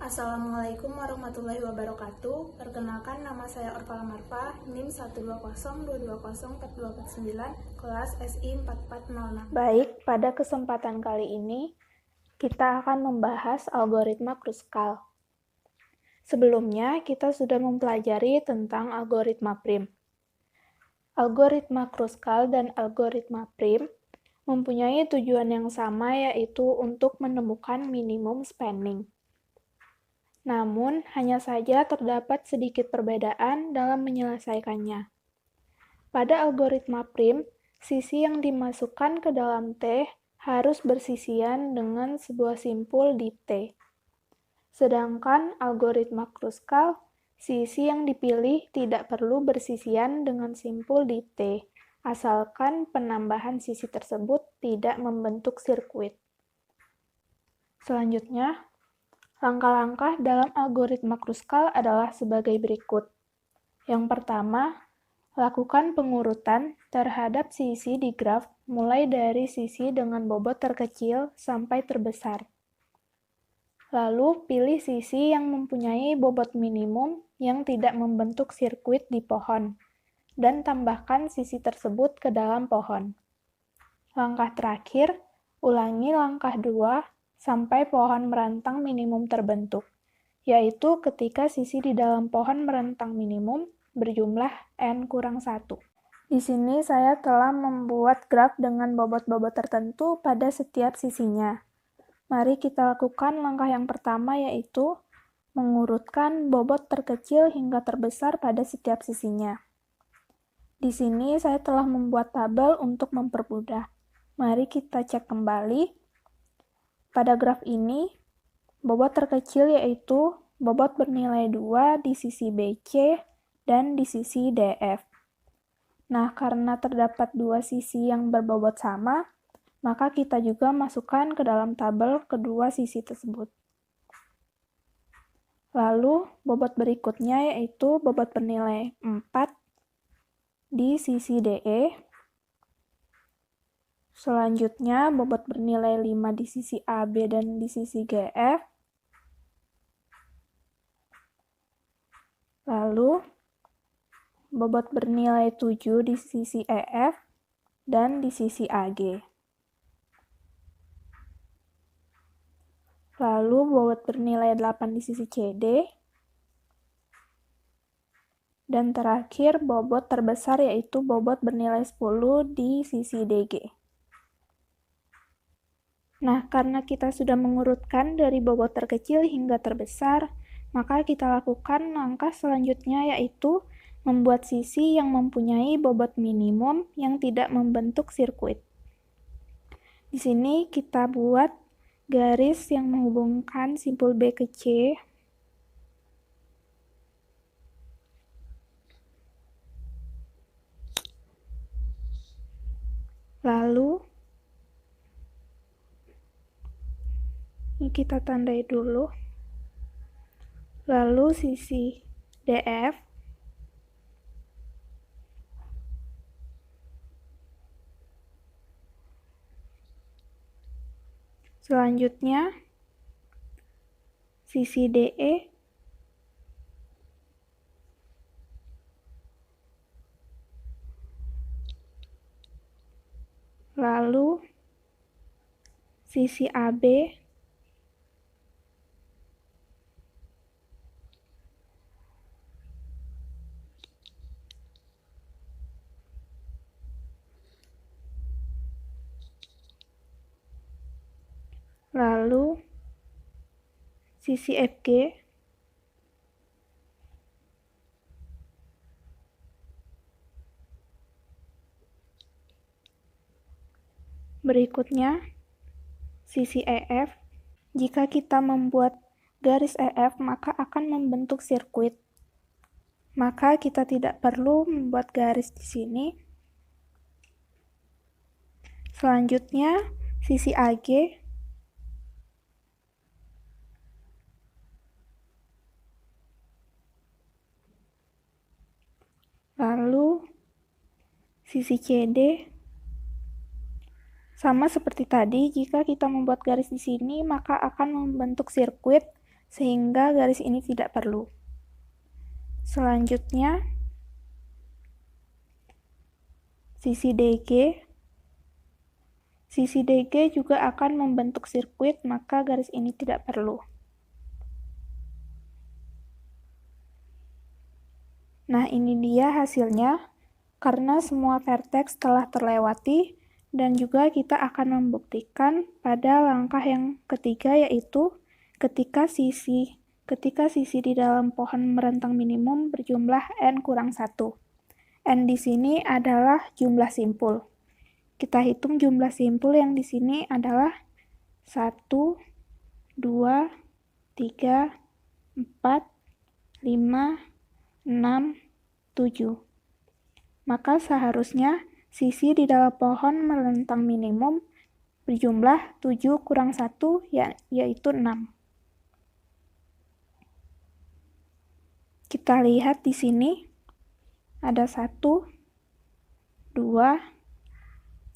Assalamualaikum warahmatullahi wabarakatuh. Perkenalkan, nama saya Orvala Marfa, NIM 120220429, kelas SI 4406. Baik, pada kesempatan kali ini kita akan membahas algoritma Kruskal. Sebelumnya, kita sudah mempelajari tentang algoritma prim. Algoritma Kruskal dan algoritma prim mempunyai tujuan yang sama, yaitu untuk menemukan minimum spanning. Namun, hanya saja terdapat sedikit perbedaan dalam menyelesaikannya. Pada algoritma prim, sisi yang dimasukkan ke dalam T harus bersisian dengan sebuah simpul di T. Sedangkan algoritma Kruskal, sisi yang dipilih tidak perlu bersisian dengan simpul di T, asalkan penambahan sisi tersebut tidak membentuk sirkuit. Selanjutnya, langkah-langkah dalam algoritma Kruskal adalah sebagai berikut. Yang pertama, lakukan pengurutan terhadap sisi di graf mulai dari sisi dengan bobot terkecil sampai terbesar. Lalu, pilih sisi yang mempunyai bobot minimum yang tidak membentuk sirkuit di pohon, dan tambahkan sisi tersebut ke dalam pohon. Langkah terakhir, ulangi langkah 2 sampai pohon merantang minimum terbentuk, yaitu ketika sisi di dalam pohon merantang minimum berjumlah n-1. Di sini saya telah membuat graf dengan bobot-bobot tertentu pada setiap sisinya. Mari kita lakukan langkah yang pertama, yaitu mengurutkan bobot terkecil hingga terbesar pada setiap sisinya. Di sini saya telah membuat tabel untuk mempermudah. Mari kita cek kembali. Pada graf ini, bobot terkecil yaitu bobot bernilai 2 di sisi BC dan di sisi DF. Nah, karena terdapat dua sisi yang berbobot sama, maka kita juga masukkan ke dalam tabel kedua sisi tersebut. Lalu, bobot berikutnya yaitu bobot bernilai 4 di sisi DE. Selanjutnya, bobot bernilai 5 di sisi AB dan di sisi GF. Lalu, bobot bernilai 7 di sisi EF dan di sisi AG. Lalu, bobot bernilai 8 di sisi CD. Dan terakhir, bobot terbesar yaitu bobot bernilai 10 di sisi DG. Nah, karena kita sudah mengurutkan dari bobot terkecil hingga terbesar, maka kita lakukan langkah selanjutnya, yaitu membuat sisi yang mempunyai bobot minimum yang tidak membentuk sirkuit. Di sini kita buat garis yang menghubungkan simpul B ke C. Lalu, ini kita tandai dulu. Lalu sisi DF. Selanjutnya, sisi DE. Lalu, sisi AB. Lalu, sisi FG. Berikutnya, sisi EF. Jika kita membuat garis EF, maka akan membentuk sirkuit. Maka kita tidak perlu membuat garis di sini. Selanjutnya, sisi AG. Lalu, sisi CD. Sama seperti tadi, jika kita membuat garis di sini, maka akan membentuk sirkuit sehingga garis ini tidak perlu. Selanjutnya, sisi DG. Sisi DG juga akan membentuk sirkuit, maka garis ini tidak perlu. Nah, ini dia hasilnya, karena semua vertex telah terlewati, dan juga kita akan membuktikan pada langkah yang ketiga, yaitu ketika sisi di dalam pohon merentang minimum berjumlah n kurang 1. N di sini adalah jumlah simpul. Kita hitung jumlah simpul yang di sini adalah 1, 2, 3, 4, 5, 6, 7. Maka seharusnya sisi di dalam pohon merentang minimum berjumlah 7 kurang 1, yaitu 6. Kita lihat di sini ada 1, 2,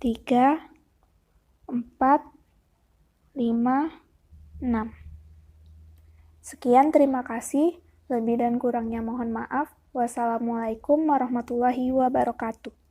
3, 4, 5, 6. Sekian, terima kasih. Lebih dan kurangnya mohon maaf. Wassalamualaikum warahmatullahi wabarakatuh.